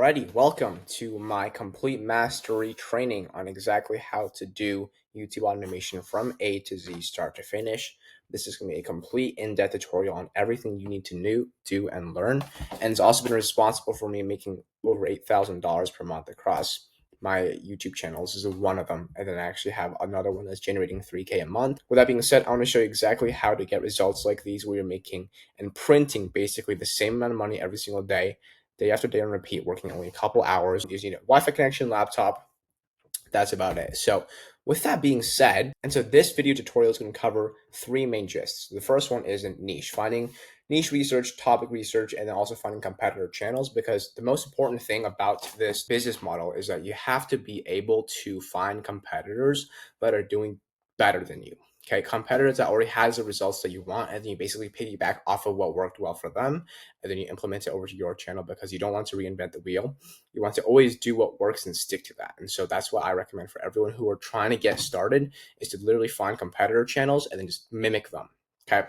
Alrighty, welcome to my complete mastery training on exactly how to do YouTube automation from A to Z, start to finish. This is going to be a complete in-depth tutorial on everything you need to do, and learn. And it's also been responsible for me making over $8,000 per month across my YouTube channels. This is one of them. And then I actually have another one that's generating 3K a month. With that being said, I want to show you exactly how to get results like these where you're making and printing basically the same amount of money every single day after day on repeat, working only a couple hours, using a Wi-Fi connection, laptop. That's about it. So with that being said, and so this video tutorial is going to cover three main gists. The first one is in niche, finding niche research, topic research, and then also finding competitor channels, because the most important thing about this business model is that you have to be able to find competitors that are doing better than you. Okay, competitors that already has the results that you want, and then you basically piggyback off of what worked well for them, and then you implement it over to your channel because you don't want to reinvent the wheel. You want to always do what works and stick to that. And so that's what I recommend for everyone who are trying to get started, is to literally find competitor channels and then just mimic them. Okay.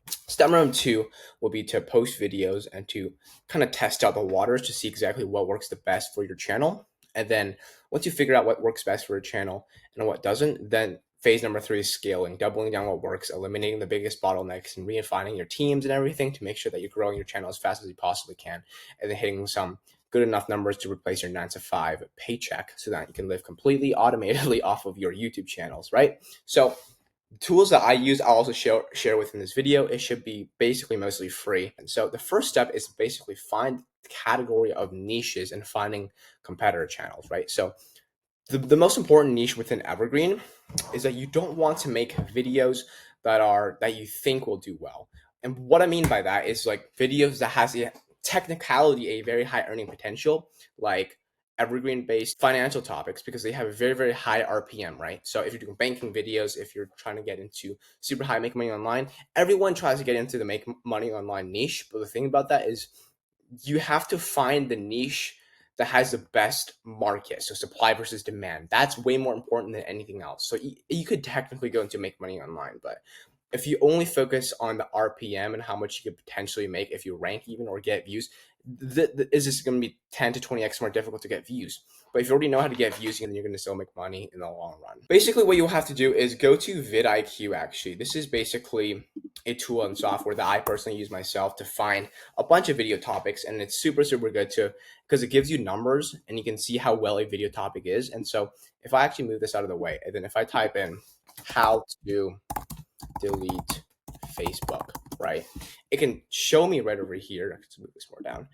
Step number two will be to post videos and to kind of test out the waters to see exactly what works the best for your channel. And then once you figure out what works best for your channel and what doesn't, then phase number three is scaling, doubling down what works, eliminating the biggest bottlenecks, and redefining your teams and everything to make sure that you're growing your channel as fast as you possibly can, and then hitting some good enough numbers to replace your 9-to-5 paycheck so that you can live completely automatedly off of your YouTube channels, right? So tools that I use, I'll also share within this video. It should be basically mostly free. And so the first step is basically find the category of niches and finding competitor channels, right? So the most important niche within Evergreen is that you don't want to make videos that you think will do well. And what I mean by that is like videos that has a technicality, a very high earning potential, like Evergreen based financial topics, because they have a very, very high RPM, right? So if you're doing banking videos, if you're trying to get into super high make money online, everyone tries to get into the make money online niche. But the thing about that is you have to find the niche that has the best market. So supply versus demand. That's way more important than anything else. So you could technically go into make money online, but if you only focus on the RPM and how much you could potentially make if you rank even or get views, is this going to be 10 to 20x more difficult to get views? But if you already know how to get views, then you're going to still make money in the long run. Basically, what you'll have to do is go to vidIQ. Actually, this is basically a tool and software that I personally use myself to find a bunch of video topics, and it's super, super good too because it gives you numbers and you can see how well a video topic is. And so if I actually move this out of the way, and then if I type in how to delete Facebook, right? It can show me right over here, let's move this more down,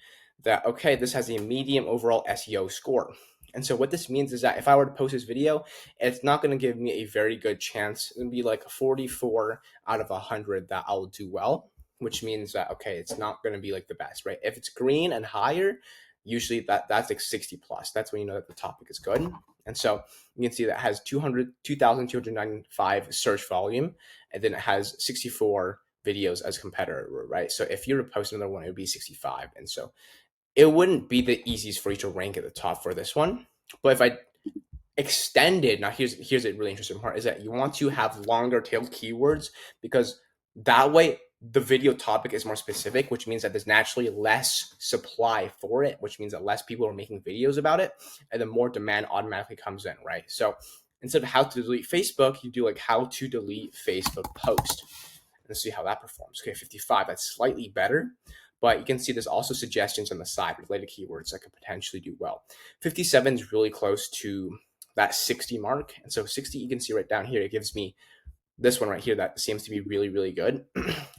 that, okay, this has a medium overall SEO score. And so what this means is that if I were to post this video, it's not going to give me a very good chance. It'll be like 44 out of 100 that I'll do well, which means that, okay, it's not going to be like the best, right? If it's green and higher, usually that's like 60 plus. That's when you know that the topic is good. And so you can see that it has 2,295 search volume, and then it has 64 videos as competitor, right? So if you were to post another one, it would be 65. And so it wouldn't be the easiest for you to rank at the top for this one. But if I extended, now here's a really interesting part, is that you want to have longer tail keywords, because that way the video topic is more specific, which means that there's naturally less supply for it, which means that less people are making videos about it, and then more demand automatically comes in, right? So instead of how to delete Facebook, you do like how to delete Facebook post. Let's see how that performs. Okay, 55, that's slightly better, but you can see there's also suggestions on the side, related keywords that could potentially do well. 57 is really close to that 60 mark. And so 60, you can see right down here, it gives me this one right here that seems to be really, really good,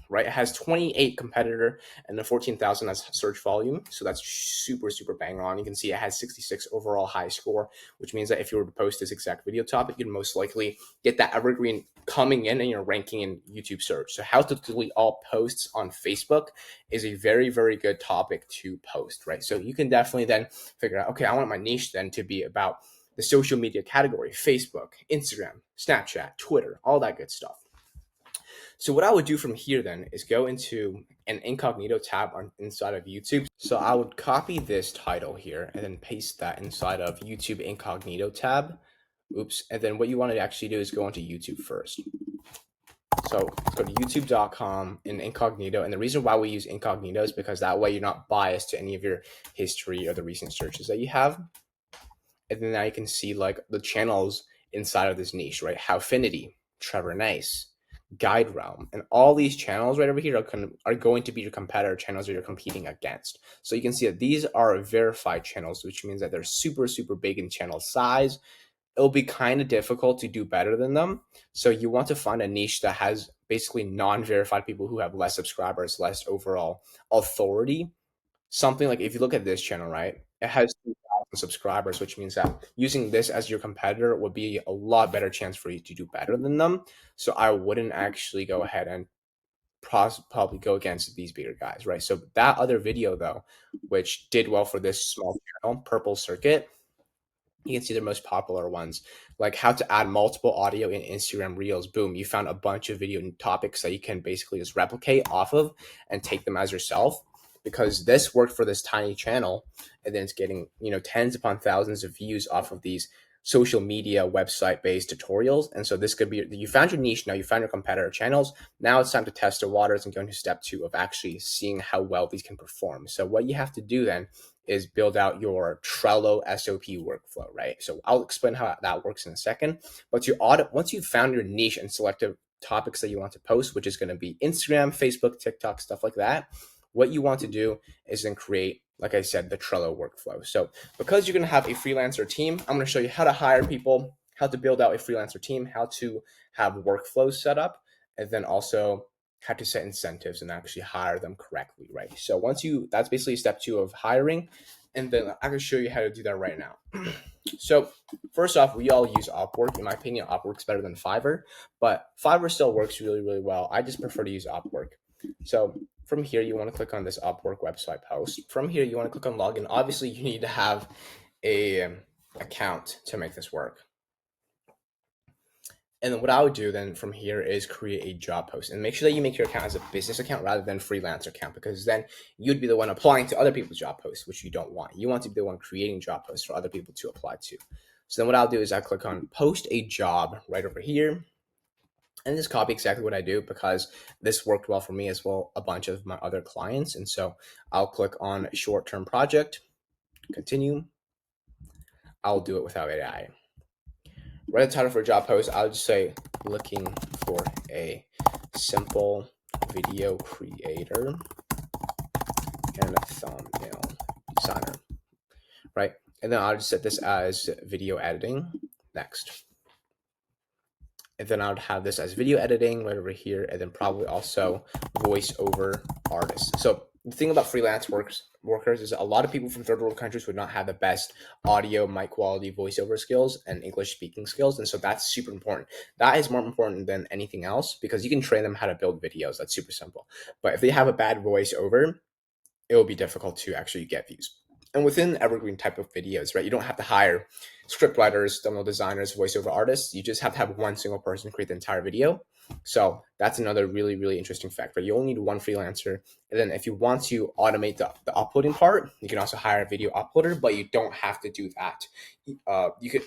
right? It has 28 competitor and then 14,000 as search volume. So that's super, super bang on. You can see it has 66 overall high score, which means that if you were to post this exact video topic, you'd most likely get that evergreen coming in and you're ranking in YouTube search. So how to delete all posts on Facebook is a very, very good topic to post, right? So you can definitely then figure out, okay, I want my niche then to be about the social media category: Facebook, Instagram, Snapchat, Twitter, all that good stuff. So what I would do from here then is go into an incognito tab inside of YouTube. So I would copy this title here and then paste that inside of YouTube incognito tab. Oops. And then what you want to actually do is go into YouTube first. So let's go to youtube.com in incognito. And the reason why we use incognito is because that way you're not biased to any of your history or the recent searches that you have. And then now you can see like the channels inside of this niche, right? Howfinity, Trevor Nice, Guide Realm, and all these channels right over here are going to be your competitor channels that you're competing against. So you can see that these are verified channels, which means that they're super, super big in channel size. It'll be kind of difficult to do better than them. So you want to find a niche that has basically non-verified people who have less subscribers, less overall authority. Something like if you look at this channel, right, it has 2,000 subscribers, which means that using this as your competitor would be a lot better chance for you to do better than them. So I wouldn't actually go ahead and probably go against these bigger guys, right? So that other video though, which did well for this small channel, Purple Circuit, you can see the most popular ones, like how to add multiple audio in Instagram Reels. Boom, you found a bunch of video topics that you can basically just replicate off of and take them as yourself. Because this worked for this tiny channel, and then it's getting tens upon thousands of views off of these social media website based tutorials. And so this could be, you found your niche, now you found your competitor channels. Now it's time to test the waters and go into step 2 of actually seeing how well these can perform. So what you have to do then is build out your Trello SOP workflow, right? So I'll explain how that works in a second. But you once you've found your niche and selected topics that you want to post, which is going to be Instagram, Facebook, TikTok, stuff like that, what you want to do is then create, like I said, the Trello workflow. So because you're going to have a freelancer team, I'm going to show you how to hire people, how to build out a freelancer team, how to have workflows set up, and then also how to set incentives and actually hire them correctly, right? So that's basically step 2 of hiring. And then I can show you how to do that right now. So first off, we all use Upwork. In my opinion, Upwork's better than Fiverr, but Fiverr still works really, really well. I just prefer to use Upwork. So from here, you want to click on this Upwork website post. From here, you want to click on login. Obviously, you need to have a account to make this work. And then what I would do then from here is create a job post and make sure that you make your account as a business account rather than freelancer account, because then you'd be the one applying to other people's job posts, which you don't want. You want to be the one creating job posts for other people to apply to. So then what I'll do is I click on post a job right over here. And just copy exactly what I do because this worked well for me as well, a bunch of my other clients. And so I'll click on short-term project, continue. I'll do it without AI. Write a title for a job post. I'll just say looking for a simple video creator and a thumbnail designer, right? And then I'll just set this as video editing. Next. And then I would have this as video editing right over here, and then probably also voiceover artists. So the thing about freelance workers is a lot of people from third world countries would not have the best audio, mic quality, voiceover skills, and English speaking skills. And so that's super important. That is more important than anything else because you can train them how to build videos. That's super simple. But if they have a bad voiceover, it will be difficult to actually get views. And within Evergreen type of videos, right, you don't have to hire script writers, thumbnail designers, voiceover artists. You just have to have one single person create the entire video. So that's another really, really interesting fact, right? You only need one freelancer. And then if you want to automate the uploading part, you can also hire a video uploader, but you don't have to do that. You could,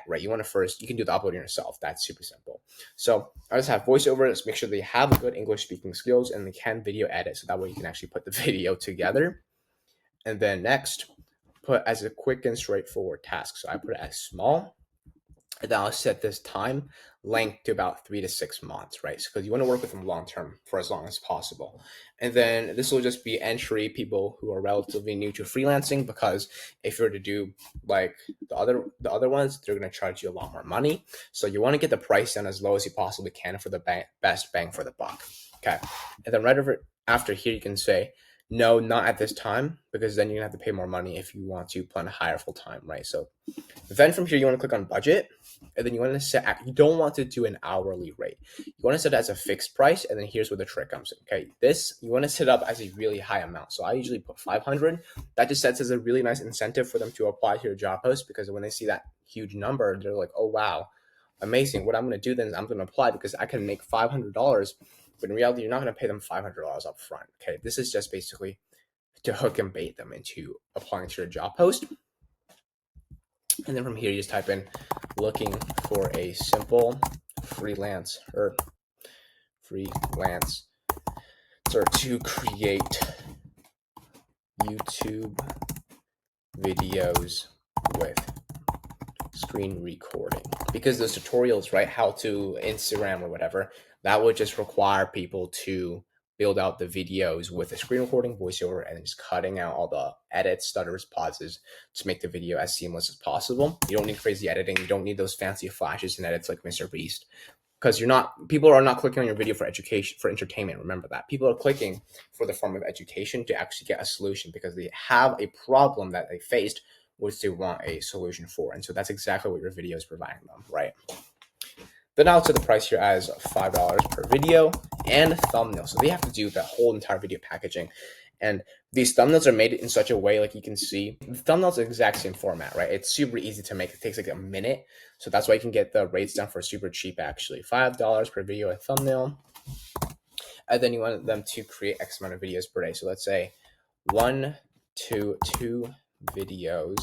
right? You can do the uploading yourself. That's super simple. So I just have voiceovers, make sure they have good English speaking skills and they can video edit. So that way you can actually put the video together. And then next, put as a quick and straightforward task. So I put it as small. And then I'll set this time length to about 3 to 6 months, right? Because you want to work with them long term for as long as possible. And then this will just be entry people who are relatively new to freelancing, because if you're to do like the other ones, they're going to charge you a lot more money. So you want to get the price down as low as you possibly can for the best bang for the buck. Okay. And then right over after here, you can say, no, not at this time, because then you're gonna have to pay more money if you want to plan to hire full time, right? So then from here, you want to click on budget, and then you want to set, you don't want to do an hourly rate. You want to set it as a fixed price, and then here's where the trick comes in, okay? This, you want to set up as a really high amount. So I usually put 500. That just sets as a really nice incentive for them to apply to your job post, because when they see that huge number, they're like, oh, wow, amazing. What I'm going to do then is I'm going to apply because I can make $500. But in reality, you're not going to pay them $500 up front. Okay, this is just basically to hook and bait them into applying to your job post. And then from here, you just type in looking for a simple freelancer Freelance to create YouTube videos with screen recording, because those tutorials, right, how to Instagram or whatever, that would just require people to build out the videos with a screen recording, voiceover, and just cutting out all the edits, stutters, pauses to make the video as seamless as possible. You don't need crazy editing. You don't need those fancy flashes and edits like Mr. Beast, because people are not clicking on your video for education, for entertainment. Remember that. People are clicking for the form of education to actually get a solution because they have a problem that they faced, which they want a solution for. And so that's exactly what your video is providing them, right? Then I'll set the price here as $5 per video and thumbnail. So they have to do the whole entire video packaging. And these thumbnails are made in such a way, like you can see, the thumbnails are the exact same format, right? It's super easy to make. It takes like a minute. So that's why you can get the rates down for super cheap, actually. $5 per video and thumbnail. And then you want them to create X amount of videos per day. So let's say 1 to 2 videos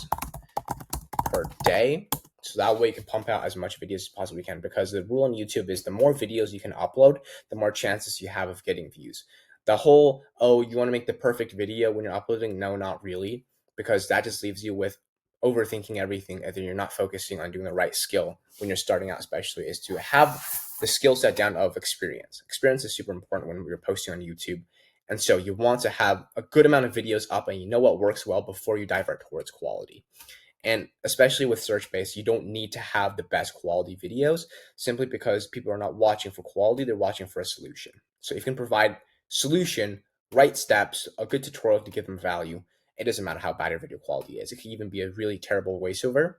per day. So that way you can pump out as much videos as possibly can, because the rule on YouTube is the more videos you can upload, the more chances you have of getting views. The whole, oh, you want to make the perfect video when you're uploading? No, not really, because that just leaves you with overthinking everything, and then you're not focusing on doing the right skill when you're starting out, especially, is to have the skill set down of experience. Experience is super important when you're posting on YouTube. And so you want to have a good amount of videos up and you know what works well before you divert towards quality. And especially with search-based, you don't need to have the best quality videos, simply because people are not watching for quality, they're watching for a solution. So if you can provide solution, right steps, a good tutorial to give them value, it doesn't matter how bad your video quality is. It could even be a really terrible voiceover.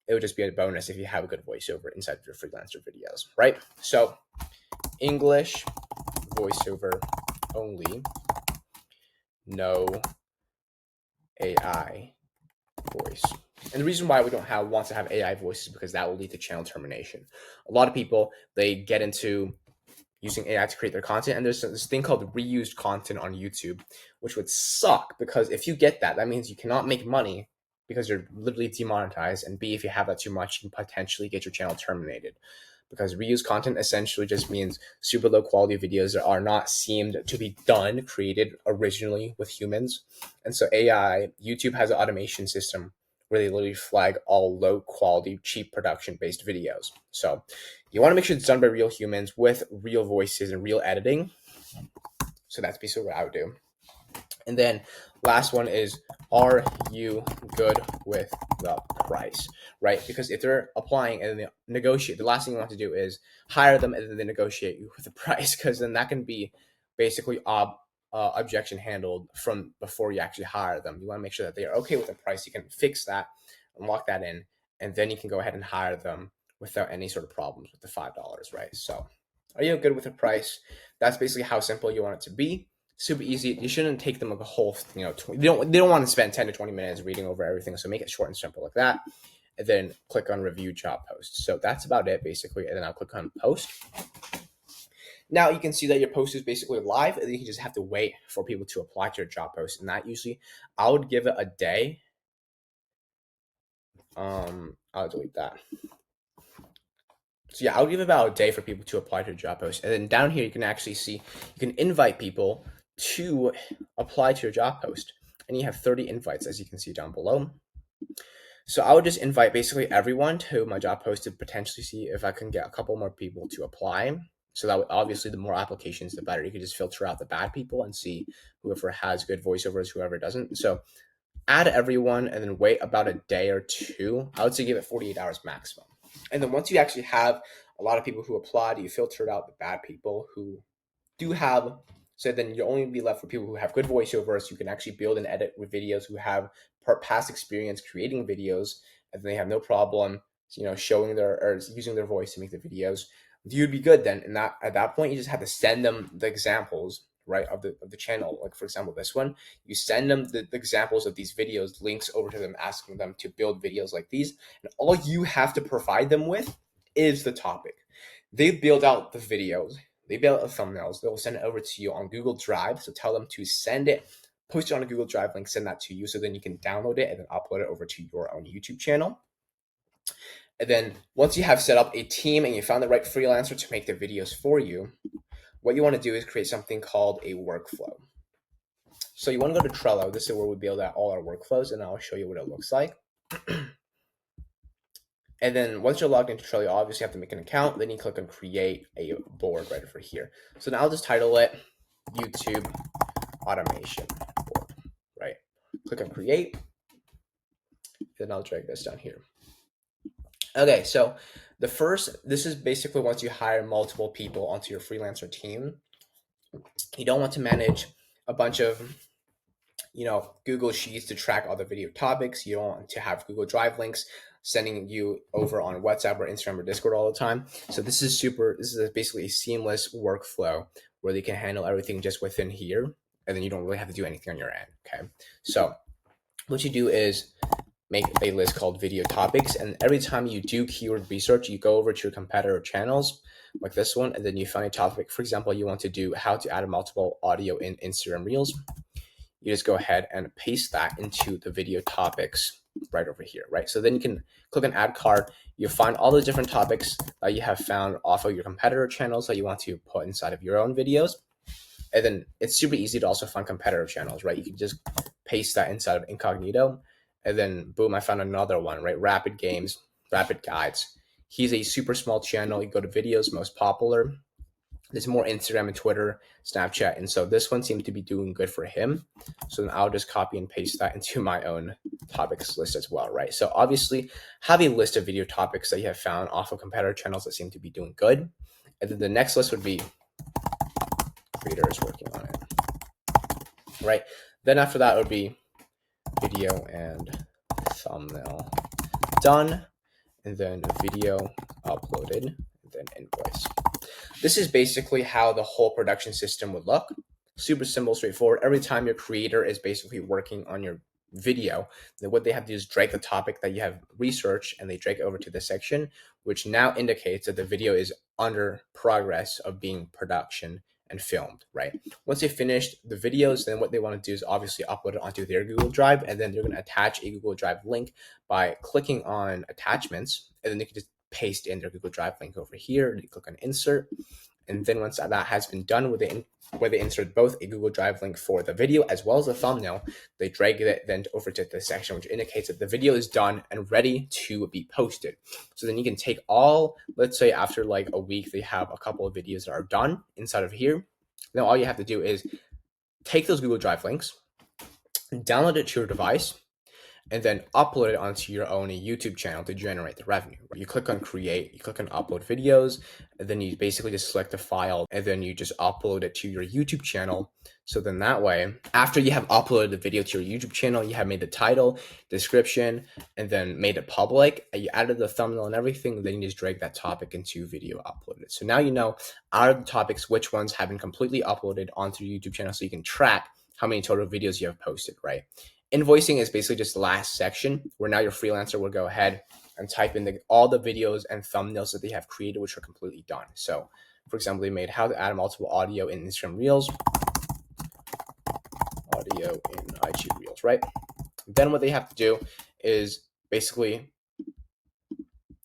It would just be a bonus if you have a good voiceover inside of your freelancer videos, right? So English voiceover only, no AI voice. And the reason why we don't want to have AI voice is because that will lead to channel termination. A lot of people, they get into using AI to create their content, and there's this thing called reused content on YouTube, which would suck, because if you get that, that means you cannot make money because you're literally demonetized, and B, if you have that too much, you can potentially get your channel terminated. Because reused content essentially just means super low quality videos that are not seemed to be created originally with humans. And so YouTube has an automation system where they literally flag all low quality, cheap production based videos. So you want to make sure it's done by real humans with real voices and real editing. So that's basically what I would do. And then last one is, are you good with the price, right? Because if they're applying and they negotiate, the last thing you want to do is hire them and then they negotiate you with the price, because then that can be basically objection handled from before you actually hire them. You want to make sure that they are okay with the price. You can fix that and lock that in, and then you can go ahead and hire them without any sort of problems with the $5, right? So are you good with the price? That's basically how simple you want it to be. Super easy. You shouldn't take them like a whole, they don't want to spend 10 to 20 minutes reading over everything. So make it short and simple like that. And then click on review job post. So that's about it basically. And then I'll click on post. Now you can see that your post is basically live, and then you just have to wait for people to apply to your job post. And that usually, I would give it a day. I'll delete that. So yeah, I'll give about a day for people to apply to a job post. And then down here, you can actually see, you can invite people to apply to your job post. And you have 30 invites, as you can see down below. So I would just invite basically everyone to my job post to potentially see if I can get a couple more people to apply. So that obviously the more applications, the better. You can just filter out the bad people and see whoever has good voiceovers, whoever doesn't. So add everyone and then wait about a day or two. I would say give it 48 hours maximum. And then once you actually have a lot of people who applied, you filtered out the bad people who do have, so then you'll only be left with people who have good voiceovers, who can actually build and edit with videos, who have past experience creating videos, and they have no problem, showing or using their voice to make the videos. You'd be good then. And that at that point, you just have to send them the examples, right, of the channel. Like for example, this one, you send them the examples of these videos, links over to them, asking them to build videos like these. And all you have to provide them with is the topic. They build out the videos. They build out thumbnails. They'll send it over to you on Google Drive. So tell them to send it, post it on a Google Drive link, send that to you. So then you can download it and then upload it over to your own YouTube channel. And then once you have set up a team and you found the right freelancer to make the videos for you, what you want to do is create something called a workflow. So you want to go to Trello. This is where we build out all our workflows, and I'll show you what it looks like. And then once you're logged into Trello, you obviously have to make an account. Then you click on create a board right over here. So now I'll just title it YouTube Automation board, right? Click on create. Then I'll drag this down here. Okay, so this is basically once you hire multiple people onto your freelancer team. You don't want to manage a bunch of Google Sheets to track all the video topics. You don't want to have Google Drive links sending you over on WhatsApp or Instagram or Discord all the time. So this is basically a seamless workflow where they can handle everything just within here, and then you don't really have to do anything on your end. Okay, so what you do is make a list called video topics, and every time you do keyword research, you go over to your competitor channels like this one, and then you find a topic. For example, you want to do how to add multiple audio in Instagram Reels. You just go ahead and paste that into the video topics right over here, right? So then you can click on add cart. You find all the different topics that you have found off of your competitor channels that you want to put inside of your own videos. And then it's super easy to also find competitor channels, right? You can just paste that inside of incognito. And then boom, I found another one, right? Rapid Games, Rapid Guides. He's a super small channel. You go to videos, most popular. There's more Instagram and Twitter, Snapchat. And so this one seems to be doing good for him. So then I'll just copy and paste that into my own topics list as well, right? So obviously have a list of video topics that you have found off of competitor channels that seem to be doing good. And then the next list would be creators working on it, right? Then after that would be video and thumbnail done, and then video uploaded, and then invoice. This is basically how the whole production system would look. Super simple, straightforward. Every time your creator is basically working on your video, then what they have to do is drag the topic that you have researched, and they drag it over to the section, which now indicates that the video is under progress of being production and filmed, right? Once they finished the videos, then what they want to do is obviously upload it onto their Google Drive, and then they're going to attach a Google Drive link by clicking on attachments, and then they can just paste in their Google Drive link over here. You click on insert, and then once that has been done, where they insert both a Google Drive link for the video as well as the thumbnail, they drag it then over to the section, which indicates that the video is done and ready to be posted. So then you can take let's say after like a week, they have a couple of videos that are done inside of here. Now all you have to do is take those Google Drive links, download it to your device, and then upload it onto your own YouTube channel to generate the revenue. You click on create, you click on upload videos, and then you basically just select the file, and then you just upload it to your YouTube channel. So then that way, after you have uploaded the video to your YouTube channel, you have made the title, description, and then made it public, and you added the thumbnail and everything, then you just drag that topic into video uploaded. So now you know out of the topics, which ones have been completely uploaded onto your YouTube channel, so you can track how many total videos you have posted, right? Invoicing is basically just the last section where now your freelancer will go ahead and type in all the videos and thumbnails that they have created, which are completely done. So for example, they made how to add multiple audio in Instagram Reels, audio in IG Reels, right? Then what they have to do is basically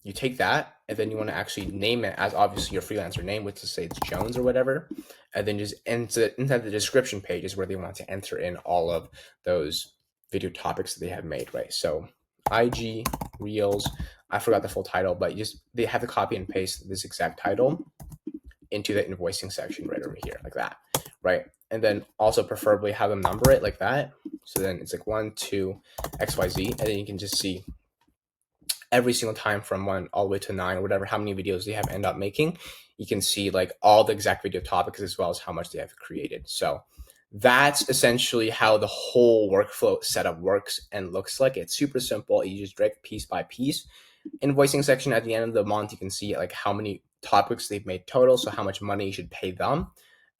you take that, and then you want to actually name it as obviously your freelancer name, which is say it's Jones or whatever, and then just inside the description page is where they want to enter in all of those video topics that they have made, right? So IG Reels, I forgot the full title, but they have to copy and paste this exact title into the invoicing section right over here, like that, right? And then also preferably have them number it like that. So then it's like 1, 2, XYZ, and then you can just see every single time from 1 all the way to 9 or whatever, how many videos they have end up making. You can see like all the exact video topics as well as how much they have created. So that's essentially how the whole workflow setup works and looks like. It's super simple. You just drag piece by piece. Invoicing section at the end of the month, you can see like how many topics they've made total, so how much money you should pay them,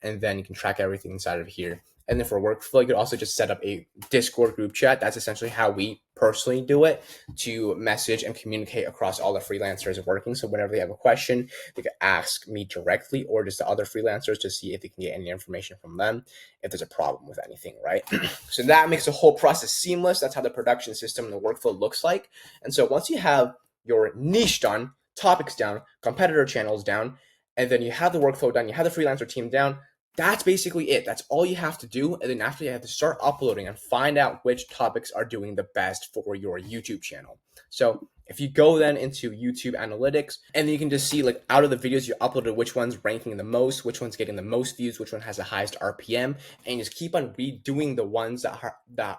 and then you can track everything inside of here. And then for workflow, you could also just set up a Discord group chat. That's essentially how we personally do it, to message and communicate across all the freelancers working. So whenever they have a question, they can ask me directly or just the other freelancers to see if they can get any information from them if there's a problem with anything, right? So that makes the whole process seamless. That's how the production system and the workflow looks like. And so once you have your niche done, topics down, competitor channels down, and then you have the workflow done, you have the freelancer team down. That's basically it. That's all you have to do. And then after, you have to start uploading and find out which topics are doing the best for your YouTube channel. So if you go then into YouTube analytics, and then you can just see, like, out of the videos you uploaded, which one's ranking the most, which one's getting the most views, which one has the highest RPM, and just keep on redoing the ones that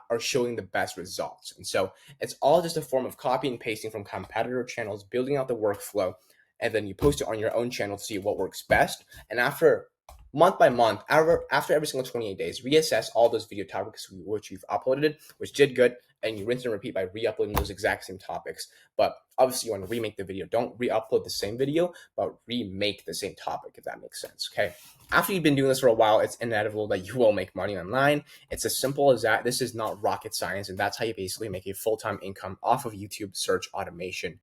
are showing the best results. And so it's all just a form of copy and pasting from competitor channels, building out the workflow, and then you post it on your own channel to see what works best. And after month by month, after every single 28 days, reassess all those video topics which you've uploaded, which did good, and you rinse and repeat by re-uploading those exact same topics. But obviously, you want to remake the video. Don't re-upload the same video, but remake the same topic, if that makes sense. Okay. After you've been doing this for a while, it's inevitable that you will make money online. It's as simple as that. This is not rocket science, and that's how you basically make a full-time income off of YouTube search automation.